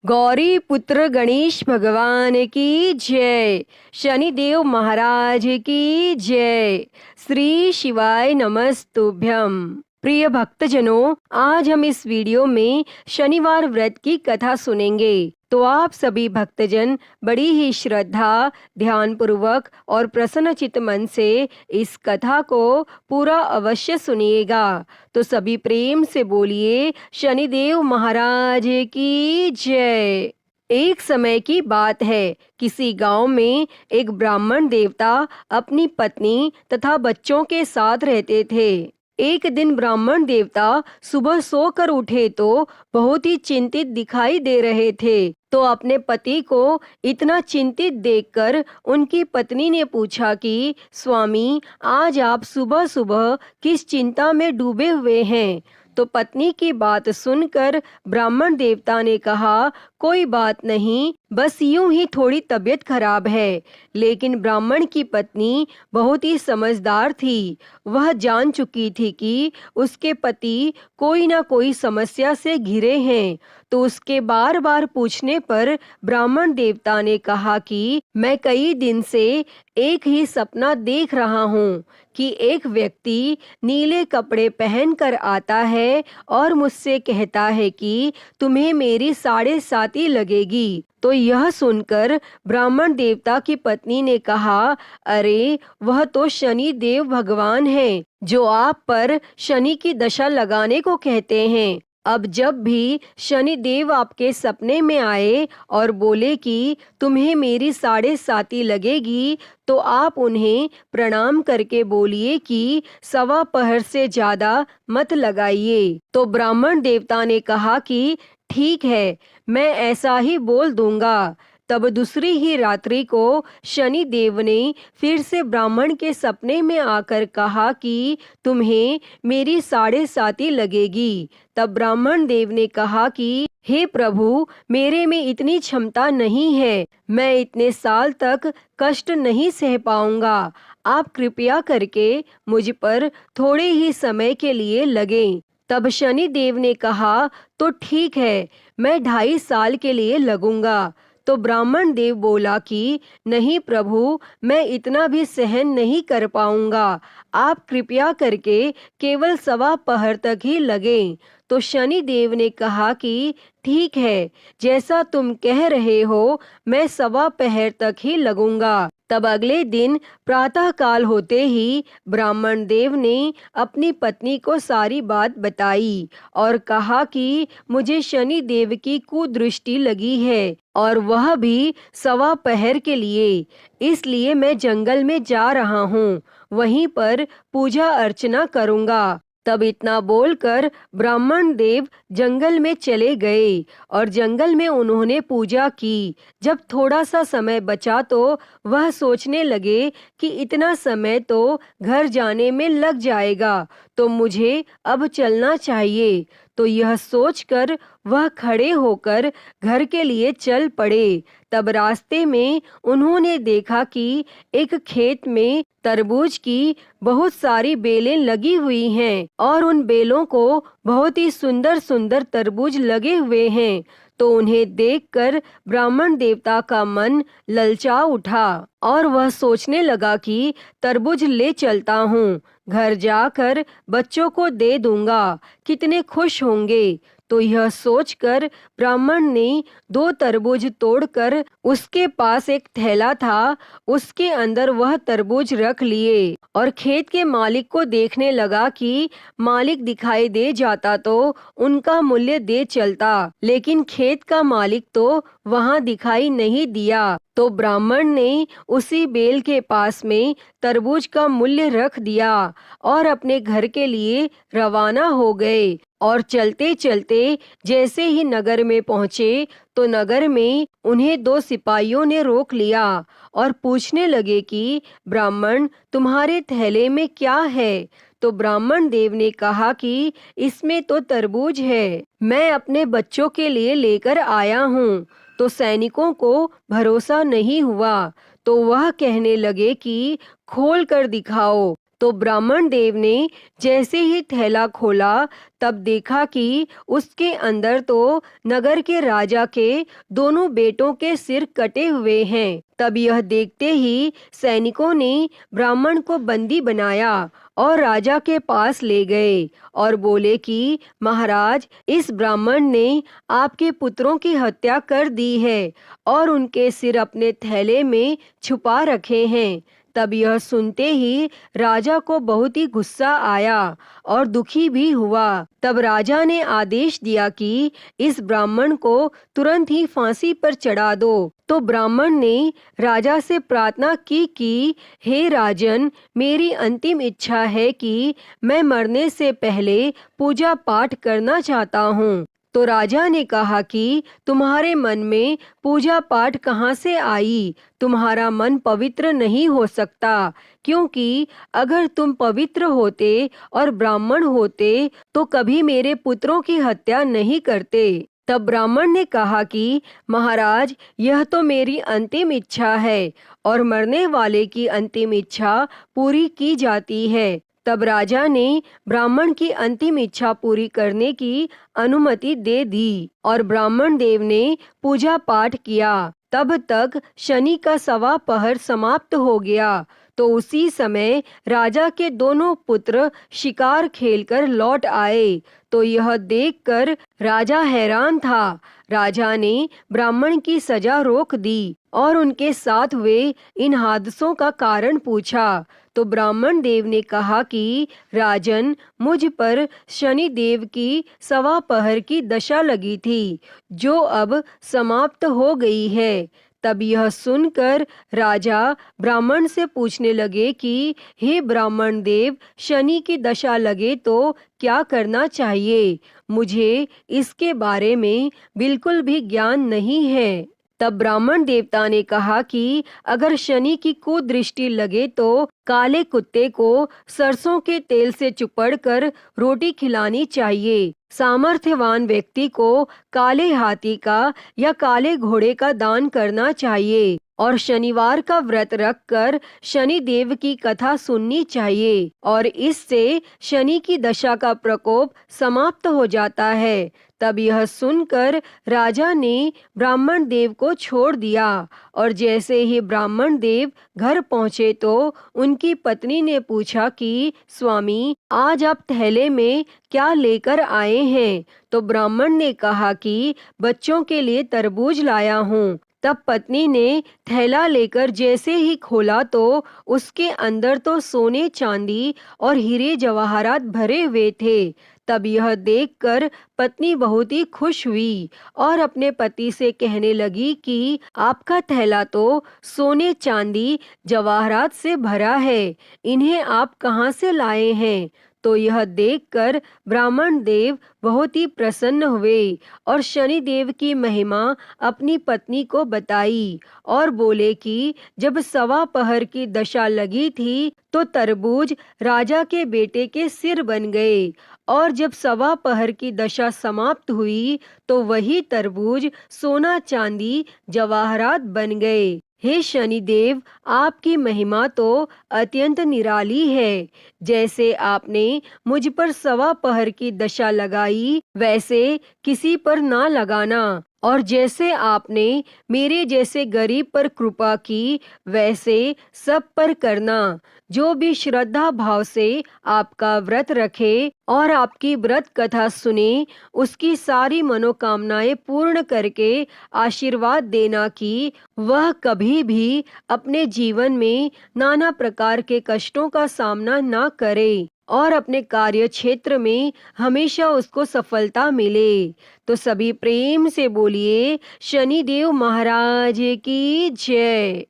गौरी पुत्र गणेश भगवान की जय। शनिदेव महाराज की जय। श्री शिवाय नमस्तुभ्यम। प्रिय भक्तजनों, आज हम इस वीडियो में शनिवार व्रत की कथा सुनेंगे। तो आप सभी भक्तजन बड़ी ही श्रद्धा, ध्यान पूर्वक और प्रसन्नचित्त मन से इस कथा को पूरा अवश्य सुनिएगा। तो सभी प्रेम से बोलिए शनिदेव महाराज की जय। एक समय की बात है, किसी गांव में एक ब्राह्मण देवता अपनी पत्नी तथा बच्चों के साथ रहते थे। एक दिन ब्राह्मण देवता सुबह सोकर उठे तो बहुत ही चिंतित दिखाई दे रहे थे। तो अपने पति को इतना चिंतित देखकर उनकी पत्नी ने पूछा कि स्वामी, आज आप सुबह सुबह किस चिंता में डूबे हुए हैं? तो पत्नी की बात सुनकर ब्राह्मण देवता ने कहा, कोई बात नहीं, बस यूं ही थोड़ी तबीयत खराब है। लेकिन ब्राह्मण की पत्नी बहुत ही समझदार थी। वह जान चुकी थी कि उसके पति कोई ना कोई समस्या से घिरे हैं। तो उसके बार बार पूछने पर ब्राह्मण देवता ने कहा कि मैं कई दिन से एक ही सपना देख रहा हूँ कि एक व्यक्ति नीले कपड़े पहनकर आता है और मुझसे कहता है कि तुम्हें मेरी 7.5 लगेगी। तो यह सुनकर ब्राह्मण देवता की पत्नी ने कहा, अरे वह तो शनि देव भगवान हैं, जो आप पर शनि की दशा लगाने को कहते हैं। अब जब भी शनि देव आपके सपने में आए और बोले कि तुम्हें मेरी 7.5 लगेगी, तो आप उन्हें प्रणाम करके बोलिए कि 1.25 पहर से ज्यादा मत लगाइए। तो ब्राह्मण देवता ने कहा कि ठीक है, मैं ऐसा ही बोल दूंगा। तब दूसरी ही रात्रि को शनि देव ने फिर से ब्राह्मण के सपने में आकर कहा कि तुम्हें मेरी 7.5 लगेगी। तब ब्राह्मण देव ने कहा कि हे प्रभु, मेरे में इतनी क्षमता नहीं है, मैं इतने साल तक कष्ट नहीं सह पाऊंगा। आप कृपया करके मुझ पर थोड़े ही समय के लिए लगें। तब शनि देव ने कहा, तो ठीक है, मैं 2.5 साल के लिए लगूंगा। तो ब्राह्मण देव बोला कि नहीं प्रभु, मैं इतना भी सहन नहीं कर पाऊंगा, आप कृपया करके केवल 1.25 पहर तक ही लगें। तो शनि देव ने कहा कि ठीक है, जैसा तुम कह रहे हो, मैं 1.25 पहर तक ही लगूंगा। तब अगले दिन प्रातः काल होते ही ब्राह्मण देव ने अपनी पत्नी को सारी बात बताई और कहा कि मुझे शनि देव की कुदृष्टि लगी है और वह भी 1.25 पहर के लिए, इसलिए मैं जंगल में जा रहा हूँ, वहीं पर पूजा अर्चना करूँगा। तब इतना बोलकर ब्राह्मण देव जंगल में चले गए और जंगल में उन्होंने पूजा की। जब थोड़ा सा समय बचा तो वह सोचने लगे कि इतना समय तो घर जाने में लग जाएगा, तो मुझे अब चलना चाहिए। तो यह सोचकर वह खड़े होकर घर के लिए चल पड़े। तब रास्ते में उन्होंने देखा कि एक खेत में तरबूज की बहुत सारी बेलें लगी हुई हैं और उन बेलों को बहुत ही सुंदर सुंदर तरबूज लगे हुए हैं। तो उन्हें देखकर ब्राह्मण देवता का मन ललचा उठा और वह सोचने लगा कि तरबूज ले चलता हूँ, घर जाकर बच्चों को दे दूंगा, कितने खुश होंगे। तो यह सोचकर ब्राह्मण ने 2 तरबूज तोड़कर, उसके पास एक थैला था, उसके अंदर वह तरबूज रख लिए और खेत के मालिक को देखने लगा कि मालिक दिखाई दे जाता तो उनका मूल्य दे चलता, लेकिन खेत का मालिक तो वहां दिखाई नहीं दिया। तो ब्राह्मण ने उसी बेल के पास में तरबूज का मूल्य रख दिया और अपने घर के लिए रवाना हो गए। और चलते चलते जैसे ही नगर में पहुंचे तो नगर में उन्हें 2 सिपाहियों ने रोक लिया और पूछने लगे कि ब्राह्मण, तुम्हारे थैले में क्या है? तो ब्राह्मण देव ने कहा कि इसमें तो तरबूज है, मैं अपने बच्चों के लिए लेकर आया हूँ। तो सैनिकों को भरोसा नहीं हुआ, तो वह कहने लगे कि खोल कर दिखाओ। तो ब्राह्मण देव ने जैसे ही थैला खोला तब देखा कि उसके अंदर तो नगर के राजा के दोनों बेटों के सिर कटे हुए हैं। तब यह देखते ही सैनिकों ने ब्राह्मण को बंदी बनाया और राजा के पास ले गए और बोले कि महाराज, इस ब्राह्मण ने आपके पुत्रों की हत्या कर दी है और उनके सिर अपने थैले में छुपा रखे हैं। तब यह सुनते ही राजा को बहुत ही गुस्सा आया और दुखी भी हुआ। तब राजा ने आदेश दिया कि इस ब्राह्मण को तुरंत ही फांसी पर चढ़ा दो। तो ब्राह्मण ने राजा से प्रार्थना की कि हे राजन, मेरी अंतिम इच्छा है कि मैं मरने से पहले पूजा पाठ करना चाहता हूँ। तो राजा ने कहा कि तुम्हारे मन में पूजा पाठ कहाँ से आई? तुम्हारा मन पवित्र नहीं हो सकता, क्योंकि अगर तुम पवित्र होते और ब्राह्मण होते तो कभी मेरे पुत्रों की हत्या नहीं करते। तब ब्राह्मण ने कहा कि महाराज, यह तो मेरी अंतिम इच्छा है और मरने वाले की अंतिम इच्छा पूरी की जाती है। तब राजा ने ब्राह्मण की अंतिम इच्छा पूरी करने की अनुमति दे दी और ब्राह्मण देव ने पूजा पाठ किया। तब तक शनि का 1.25 पहर समाप्त हो गया। तो उसी समय राजा के दोनों पुत्र शिकार खेलकर लौट आए। तो यह देखकर राजा हैरान था। राजा ने ब्राह्मण की सजा रोक दी और उनके साथ हुए इन हादसों का कारण पूछा। तो ब्राह्मण देव ने कहा कि राजन, मुझ पर शनि देव की 1.25 पहर की दशा लगी थी, जो अब समाप्त हो गई है। तब यह सुनकर राजा ब्राह्मण से पूछने लगे कि हे ब्राह्मण देव, शनि की दशा लगे तो क्या करना चाहिए? मुझे इसके बारे में बिल्कुल भी ज्ञान नहीं है। तब ब्राह्मण देवता ने कहा कि अगर शनि की कुदृष्टि लगे तो काले कुत्ते को सरसों के तेल से चुपड़कर रोटी खिलानी चाहिए। सामर्थ्यवान व्यक्ति को काले हाथी का या काले घोड़े का दान करना चाहिए और शनिवार का व्रत रखकर शनि देव की कथा सुननी चाहिए और इससे शनि की दशा का प्रकोप समाप्त हो जाता है। तब यह सुनकर राजा ने ब्राह्मण देव को छोड़ दिया और जैसे ही ब्राह्मण देव घर पहुँचे तो उनकी पत्नी ने पूछा कि स्वामी, आज आप थैले में क्या लेकर आए हैं? तो ब्राह्मण ने कहा कि बच्चों के लिए तरबूज लाया हूँ। तब पत्नी ने थैला लेकर जैसे ही खोला तो उसके अंदर तो सोने चांदी और हीरे जवाहरात भरे हुए थे। तब यह देखकर पत्नी बहुत ही खुश हुई और अपने पति से कहने लगी कि आपका थैला तो सोने चांदी जवाहरात से भरा है, इन्हें आप कहाँ से लाए हैं? तो यह देखकर ब्राह्मण देव बहुत ही प्रसन्न हुए और शनि देव की महिमा अपनी पत्नी को बताई और बोले कि जब 1.25 पहर की दशा लगी थी तो तरबूज राजा के बेटे के सिर बन गए और जब 1.25 पहर की दशा समाप्त हुई तो वही तरबूज सोना चांदी जवाहरात बन गए। हे शनिदेव, आपकी महिमा तो अत्यंत निराली है। जैसे आपने मुझ पर 1.25 पहर की दशा लगाई वैसे किसी पर ना लगाना और जैसे आपने मेरे जैसे गरीब पर कृपा की वैसे सब पर करना। जो भी श्रद्धा भाव से आपका व्रत रखे और आपकी व्रत कथा सुने, उसकी सारी मनोकामनाएं पूर्ण करके आशीर्वाद देना कि वह कभी भी अपने जीवन में नाना प्रकार के कष्टों का सामना ना करे और अपने कार्य क्षेत्र में हमेशा उसको सफलता मिले। तो सभी प्रेम से बोलिए शनिदेव महाराज की जय।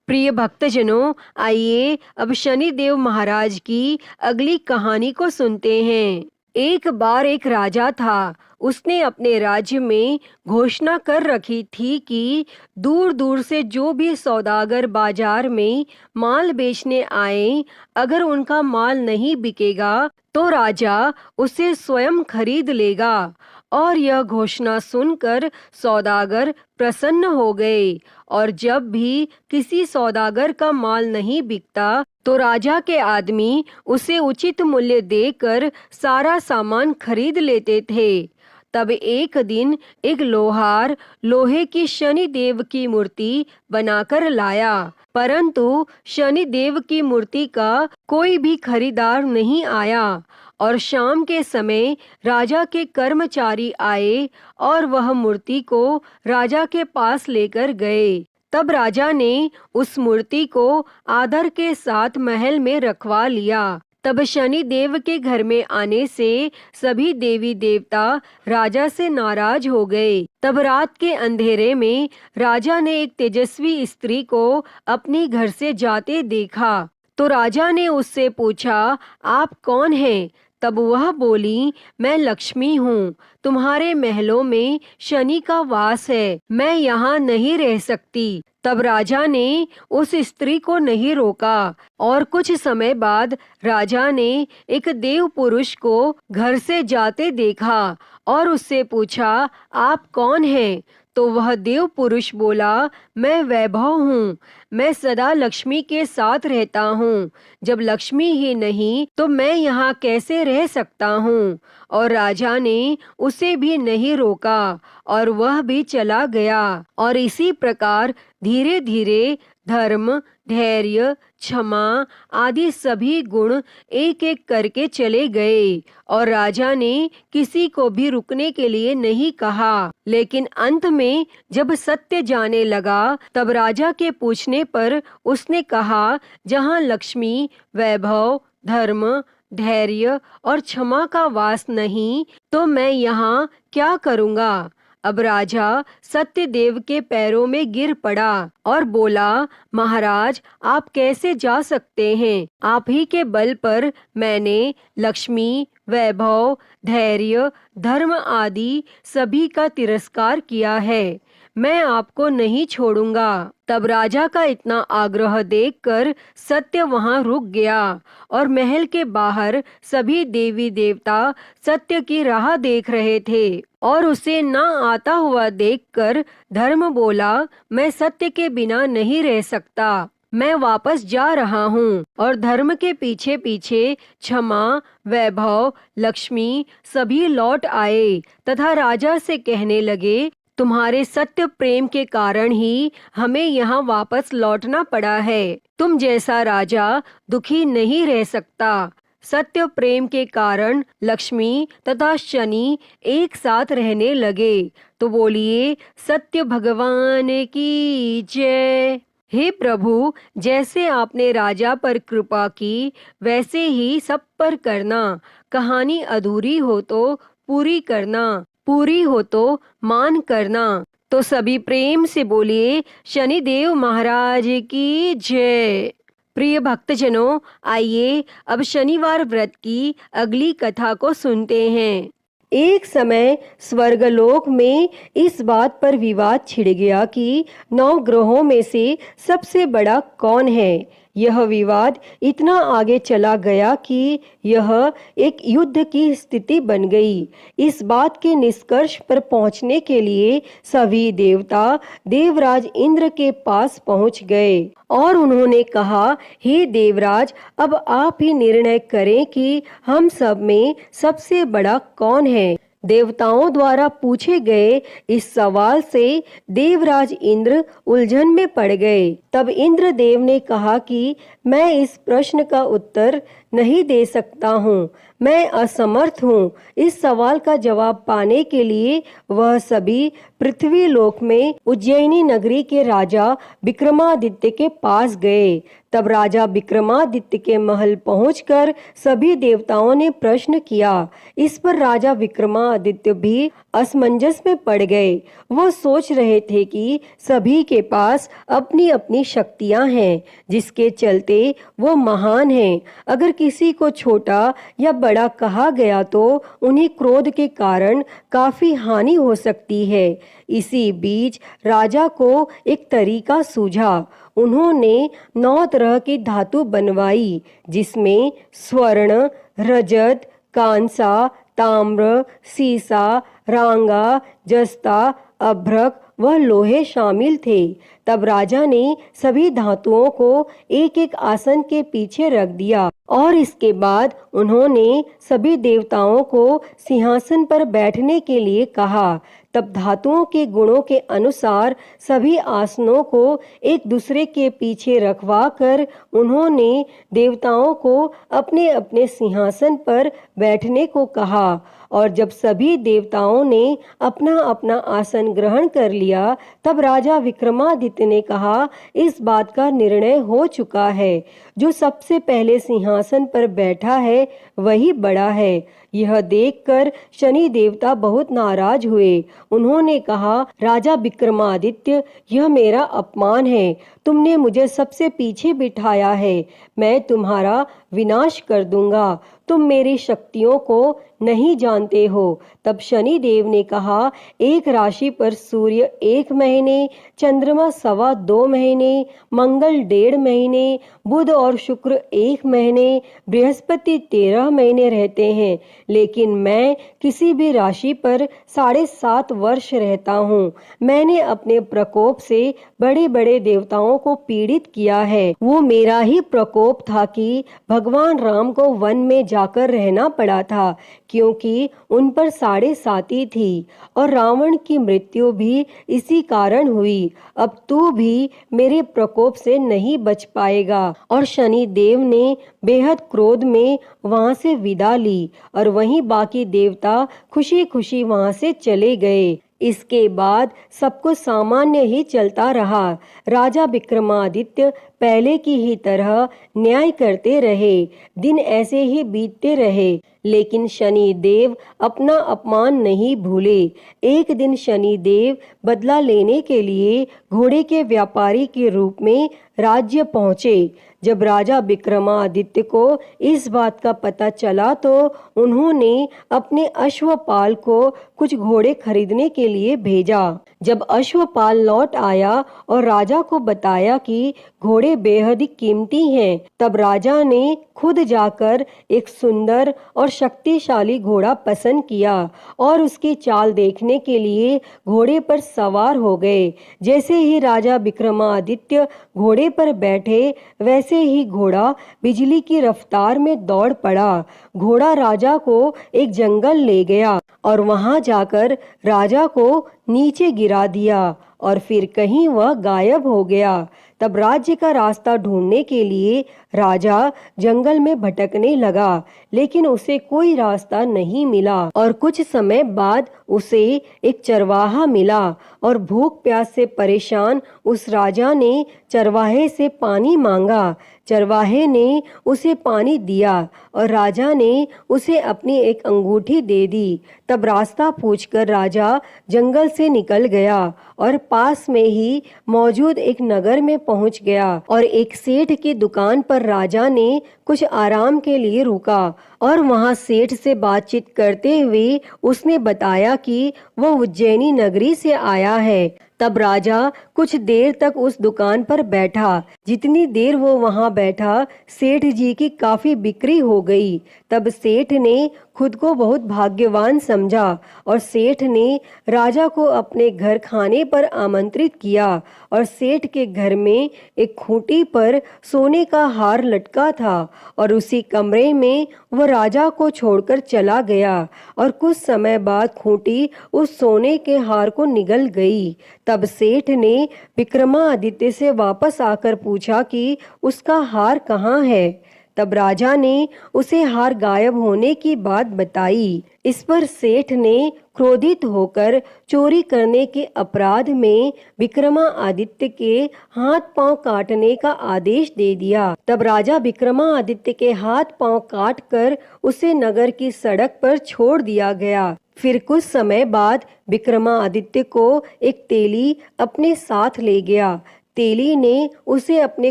प्रिय भक्तजनों, आइए अब शनिदेव महाराज की अगली कहानी को सुनते हैं। एक बार एक राजा था। उसने अपने राज्य में घोषणा कर रखी थी कि दूर दूर से जो भी सौदागर बाजार में माल बेचने आए, अगर उनका माल नहीं बिकेगा तो राजा उसे स्वयं खरीद लेगा। और यह घोषणा सुनकर सौदागर प्रसन्न हो गए और जब भी किसी सौदागर का माल नहीं बिकता तो राजा के आदमी उसे उचित मूल्य देकर सारा सामान खरीद लेते थे। तब एक दिन एक लोहार लोहे की शनि देव की मूर्ति बनाकर लाया, परंतु शनि देव की मूर्ति का कोई भी खरीदार नहीं आया। और शाम के समय राजा के कर्मचारी आए और वह मूर्ति को राजा के पास लेकर गए। तब राजा ने उस मूर्ति को आदर के साथ महल में रखवा लिया। तब शनि देव के घर में आने से सभी देवी देवता राजा से नाराज हो गए। तब रात के अंधेरे में राजा ने एक तेजस्वी स्त्री को अपने घर से जाते देखा। तो राजा ने उससे पूछा, आप कौन हैं? तब वह बोली, मैं लक्ष्मी हूँ, तुम्हारे महलों में शनि का वास है, मैं यहाँ नहीं रह सकती। तब राजा ने उस स्त्री को नहीं रोका और कुछ समय बाद राजा ने एक देव पुरुष को घर से जाते देखा और उससे पूछा, आप कौन हैं? तो वह देव पुरुष बोला, मैं वैभव हूँ, मैं सदा लक्ष्मी के साथ रहता हूँ, जब लक्ष्मी ही नहीं तो मैं यहाँ कैसे रह सकता हूँ। और राजा ने उसे भी नहीं रोका और वह भी चला गया। और इसी प्रकार धीरे धीरे धर्म, धैर्य, क्षमा आदि सभी गुण एक एक करके चले गए और राजा ने किसी को भी रुकने के लिए नहीं कहा। लेकिन अंत में जब सत्य जाने लगा तब राजा के पूछने पर उसने कहा, जहाँ लक्ष्मी, वैभव, धर्म, धैर्य और क्षमा का वास नहीं तो मैं यहाँ क्या करूँगा। अब राजा सत्यदेव के पैरों में गिर पड़ा और बोला, महाराज आप कैसे जा सकते हैं? आप ही के बल पर मैंने लक्ष्मी, वैभव, धैर्य, धर्म आदि सभी का तिरस्कार किया है, मैं आपको नहीं छोड़ूंगा। तब राजा का इतना आग्रह देखकर सत्य वहां रुक गया और महल के बाहर सभी देवी देवता सत्य की राह देख रहे थे। और उसे न आता हुआ देखकर धर्म बोला, मैं सत्य के बिना नहीं रह सकता, मैं वापस जा रहा हूँ। और धर्म के पीछे पीछे क्षमा, वैभव, लक्ष्मी सभी लौट आए तथा राजा से कहने लगे, तुम्हारे सत्य प्रेम के कारण ही हमें यहाँ वापस लौटना पड़ा है। तुम जैसा राजा दुखी नहीं रह सकता। सत्य प्रेम के कारण लक्ष्मी तथा शनि एक साथ रहने लगे। तो बोलिए, सत्य भगवान की जय। हे प्रभु, जैसे आपने राजा पर कृपा की वैसे ही सब पर करना। कहानी अधूरी हो तो पूरी करना, पूरी हो तो मान करना। तो सभी प्रेम से बोलिए, शनिदेव महाराज की जय। प्रिय भक्तजनों, आइए अब शनिवार व्रत की अगली कथा को सुनते हैं। एक समय स्वर्गलोक में इस बात पर विवाद छिड़ गया कि 9 ग्रहों में से सबसे बड़ा कौन है। यह विवाद इतना आगे चला गया कि यह एक युद्ध की स्थिति बन गई। इस बात के निष्कर्ष पर पहुंचने के लिए सभी देवता देवराज इंद्र के पास पहुंच गए और उन्होंने कहा, हे देवराज, अब आप ही निर्णय करें कि हम सब में सबसे बड़ा कौन है। देवताओं द्वारा पूछे गए इस सवाल से देवराज इंद्र उलझन में पड़ गए। तब इंद्र देव ने कहा कि मैं इस प्रश्न का उत्तर नहीं दे सकता हूँ, मैं असमर्थ हूँ। इस सवाल का जवाब पाने के लिए वह सभी पृथ्वी लोक में उज्जैनी नगरी के राजा विक्रमादित्य के पास गए। तब राजा विक्रमादित्य के महल पहुंचकर सभी देवताओं ने प्रश्न किया। इस पर राजा विक्रमादित्य भी असमंजस में पड़ गए। वह सोच रहे थे कि सभी के पास अपनी अपनी शक्तियां हैं जिसके चलते वो महान हैं। अगर किसी को छोटा या बड़ा कहा गया तो उन्हें क्रोध के कारण काफी हानि हो सकती है। इसी बीच राजा को एक तरीका सूझा। उन्होंने 9 तरह की धातु बनवाई जिसमें स्वर्ण, रजत, कांसा, ताम्र, सीसा, रांगा, जस्ता, अभ्रक वह लोहे शामिल थे। तब राजा ने सभी धातुओं को एक एक आसन के पीछे रख दिया और इसके बाद उन्होंने सभी देवताओं को सिंहासन पर बैठने के लिए कहा। तब धातुओं के गुणों के अनुसार सभी आसनों को एक दूसरे के पीछे रखवा कर उन्होंने देवताओं को अपने अपने सिंहासन पर बैठने को कहा। और जब सभी देवताओं ने अपना अपना आसन ग्रहण कर लिया, तब राजा विक्रमादित्य ने कहा, इस बात का निर्णय हो चुका है, जो सबसे पहले सिंहासन पर बैठा है वही बड़ा है। यह देखकर शनि देवता बहुत नाराज हुए। उन्होंने कहा, राजा विक्रमादित्य, यह मेरा अपमान है। तुमने मुझे सबसे पीछे बिठाया है। मैं तुम्हारा विनाश कर दूंगा। तुम मेरी शक्तियों को नहीं जानते हो। तब शनि देव ने कहा, एक राशि पर सूर्य 1 महीने, चंद्रमा 2.25 महीने, मंगल 1.5 महीने, बुध और शुक्र 1 महीने, बृहस्पति 13 महीने रहते हैं, लेकिन मैं किसी भी राशि पर 7.5 वर्ष रहता हूँ। मैंने अपने प्रकोप से बड़े बड़े देवताओं को पीड़ित किया है। वो मेरा ही प्रकोप था कि भगवान राम को वन में जाकर रहना पड़ा था, क्योंकि उन पर 7.5 थी, और रावण की मृत्यु भी इसी कारण हुई। अब तू भी मेरे प्रकोप से नहीं बच पाएगा। और शनि देव ने बेहद क्रोध में वहां से विदा ली और वहीं बाकी देवता खुशी खुशी वहां से चले गए। इसके बाद सब कुछ सामान्य ही चलता रहा। राजा विक्रमादित्य पहले की ही तरह न्याय करते रहे। दिन ऐसे ही बीतते रहे, लेकिन शनि देव अपना अपमान नहीं भूले। एक दिन शनि देव बदला लेने के लिए घोड़े के व्यापारी के रूप में राज्य पहुंचे। जब राजा विक्रमादित्य को इस बात का पता चला तो उन्होंने अपने अश्वपाल को कुछ घोड़े खरीदने के लिए भेजा। जब अश्वपाल लौट आया और राजा को बताया कि घोड़े बेहद कीमती हैं, तब राजा ने खुद जाकर एक सुंदर और शक्तिशाली घोड़ा पसंद किया और उसकी चाल देखने के लिए घोड़े पर सवार हो गए। जैसे ही राजा विक्रमादित्य घोड़े पर बैठे, वैसे ही घोड़ा बिजली की रफ्तार में दौड़ पड़ा। घोड़ा राजा को एक जंगल ले गया और वहां जाकर राजा को नीचे गिरा दिया और फिर कहीं वह गायब हो गया। तब राज्य का रास्ता ढूंढने के लिए राजा जंगल में भटकने लगा, लेकिन उसे कोई रास्ता नहीं मिला। और कुछ समय बाद उसे एक चरवाहा मिला और भूख प्यास से परेशान उस राजा ने चरवाहे से पानी मांगा। चरवाहे ने उसे पानी दिया और राजा ने उसे अपनी एक अंगूठी दे दी। तब रास्ता पूछकर राजा जंगल से निकल गया और पास में ही मौजूद एक नगर में पहुंच गया और एक सेठ की दुकान पर राजा ने कुछ आराम के लिए रुका और वहां सेठ से बातचीत करते हुए उसने बताया कि वह उज्जैनी नगरी से आया है। तब राजा कुछ देर तक उस दुकान पर बैठा। जितनी देर वो वहां बैठा, सेठ जी की काफी बिक्री हो गई। तब सेठ ने खुद को बहुत भाग्यवान समझा और सेठ ने राजा को अपने घर खाने पर आमंत्रित किया और सेठ के घर में एक खूंटी पर सोने का हार लटका था और उसी कमरे में वह राजा को छोड़कर चला गया और कुछ समय बाद खूंटी उस सोने के हार को निगल गई। तब सेठ ने विक्रमादित्य से वापस आकर पूछा कि उसका हार कहाँ है। तब राजा ने उसे हार गायब होने की बात बताई। इस पर सेठ ने क्रोधित होकर चोरी करने के अपराध में विक्रमादित्य के हाथ पांव काटने का आदेश दे दिया। तब राजा विक्रमादित्य के हाथ पांव काटकर उसे नगर की सड़क पर छोड़ दिया गया। फिर कुछ समय बाद विक्रमादित्य को एक तेली अपने साथ ले गया। तेली ने उसे अपने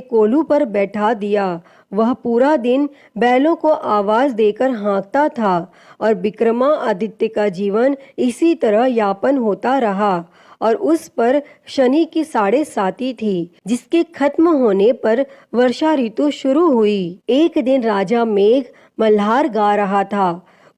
कोल्हू पर बैठा दिया। वह पूरा दिन बैलों को आवाज देकर हाँकता था और विक्रमादित्य का जीवन इसी तरह यापन होता रहा और उस पर शनि की 7.5 थी, जिसके खत्म होने पर वर्षा ऋतु शुरू हुई। एक दिन राजा मेघ मल्हार गा रहा था।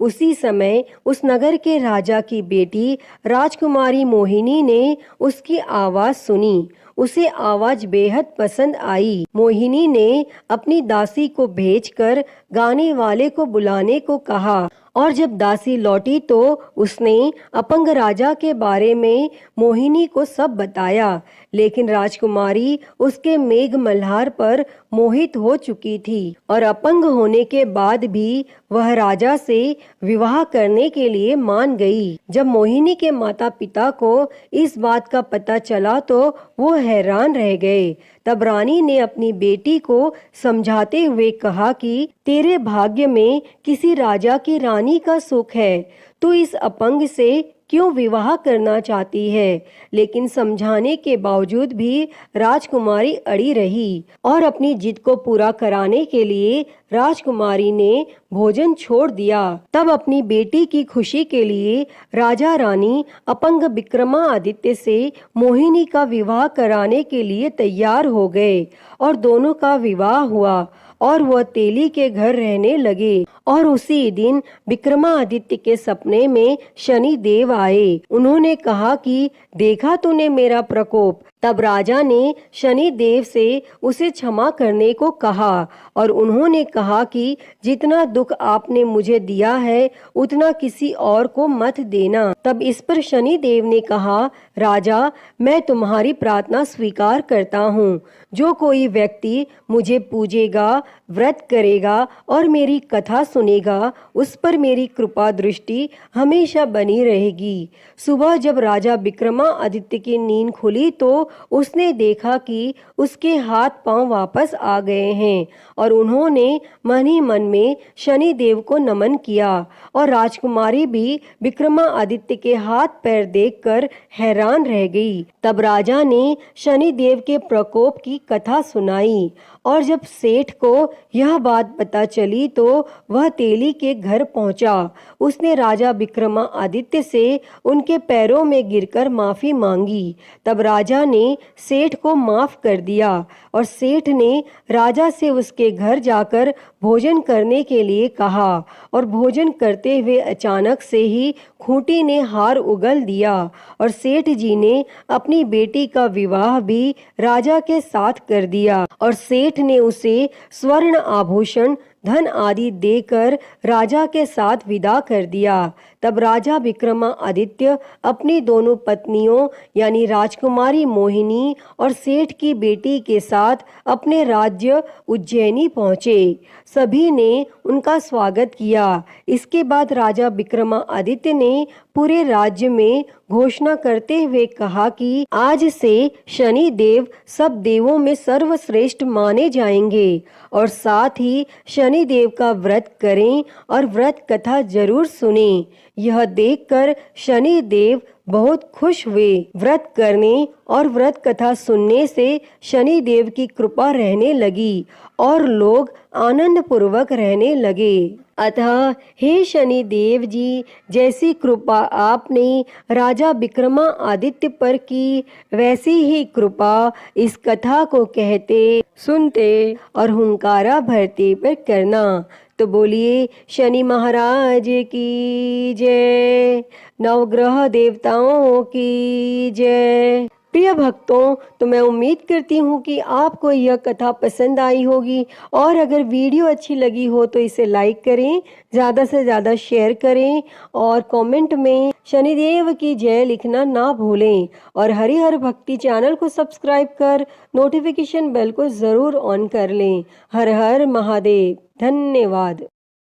उसी समय उस नगर के राजा की बेटी राजकुमारी मोहिनी ने उसकी आवाज सुनी। उसे आवाज बेहद पसंद आई। मोहिनी ने अपनी दासी को भेजकर गाने वाले को बुलाने को कहा और जब दासी लौटी तो उसने अपंग राजा के बारे में मोहिनी को सब बताया, लेकिन राजकुमारी उसके मेघ मल्हार पर मोहित हो चुकी थी और अपंग होने के बाद भी वह राजा से विवाह करने के लिए मान गई। जब मोहिनी के माता पिता को इस बात का पता चला तो वो हैरान रह गए। तब रानी ने अपनी बेटी को समझाते हुए कहा कि तेरे भाग्य में किसी राजा की रानी का सुख है, तू इस अपंग से क्यों विवाह करना चाहती है। लेकिन समझाने के बावजूद भी राजकुमारी अड़ी रही और अपनी जिद को पूरा कराने के लिए राजकुमारी ने भोजन छोड़ दिया। तब अपनी बेटी की खुशी के लिए राजा रानी अपंग विक्रमादित्य से मोहिनी का विवाह कराने के लिए तैयार हो गए और दोनों का विवाह हुआ और वह तेली के घर रहने लगे। और उसी दिन विक्रमादित्य के सपने में शनि देव आए। उन्होंने कहा कि देखा तूने मेरा प्रकोप। तब राजा ने शनि देव से उसे क्षमा करने को कहा और उन्होंने कहा कि जितना दुख आपने मुझे दिया है उतना किसी और को मत देना। तब इस पर शनि देव ने कहा, राजा मैं तुम्हारी प्रार्थना स्वीकार करता हूँ। जो कोई व्यक्ति मुझे पूजेगा, व्रत करेगा और मेरी कथा सुनेगा, उस पर मेरी कृपा दृष्टि हमेशा बनी रहेगी। सुबह जब राजा विक्रमादित्य की नींद खुली तो उसने देखा कि उसके हाथ पांव वापस आ गए हैं और उन्होंने मन ही मन में शनि देव को नमन किया और राजकुमारी भी विक्रमादित्य के हाथ पैर देखकर हैरान रह गई। तब राजा ने शनि देव के प्रकोप की कथा सुनाई और जब सेठ को यह बात पता चली तो वह तेली के घर पहुंचा। उसने राजा विक्रमादित्य से उनके पैरों में गिरकर माफी मांगी। तब राजा ने सेठ को माफ कर दिया और सेठ ने राजा से उसके घर जाकर भोजन करने के लिए कहा और भोजन करते हुए अचानक से ही खूंटी ने हार उगल दिया और सेठ जी ने अपनी बेटी का विवाह भी राजा के साथ कर दिया और सेठ ने उसे स्वर्ण आभूषण, धन आदि देकर राजा के साथ विदा कर दिया। तब राजा विक्रमादित्य अपनी दोनों पत्नियों यानी राजकुमारी मोहिनी और सेठ की बेटी के साथ अपने राज्य उज्जैनी पहुँचे। सभी ने उनका स्वागत किया। इसके बाद राजा विक्रमादित्य ने पूरे राज्य में घोषणा करते हुए कहा कि आज से शनि देव सब देवों में सर्वश्रेष्ठ माने जाएंगे और साथ ही शनि देव का व्रत करें और व्रत कथा जरूर सुनें। यह देखकर शनि देव बहुत खुश हुए। व्रत करने और व्रत कथा सुनने से शनि देव की कृपा रहने लगी और लोग आनंद पूर्वक रहने लगे। अतः हे शनि देव जी, जैसी कृपा आपने राजा विक्रमादित्य पर की, वैसी ही कृपा इस कथा को कहते, सुनते और हुंकारा भरते पर करना। तो बोलिए शनि महाराज की जय, नवग्रह देवताओं की जय। प्रिय भक्तों, तो मैं उम्मीद करती हूँ कि आपको यह कथा पसंद आई होगी और अगर वीडियो अच्छी लगी हो तो इसे लाइक करें, ज़्यादा से ज़्यादा शेयर करें और कमेंट में शनिदेव की जय लिखना ना भूलें और हरिहर भक्ति चैनल को सब्सक्राइब कर नोटिफिकेशन बेल को ज़रूर ऑन कर लें। हर हर महादेव। धन्यवाद।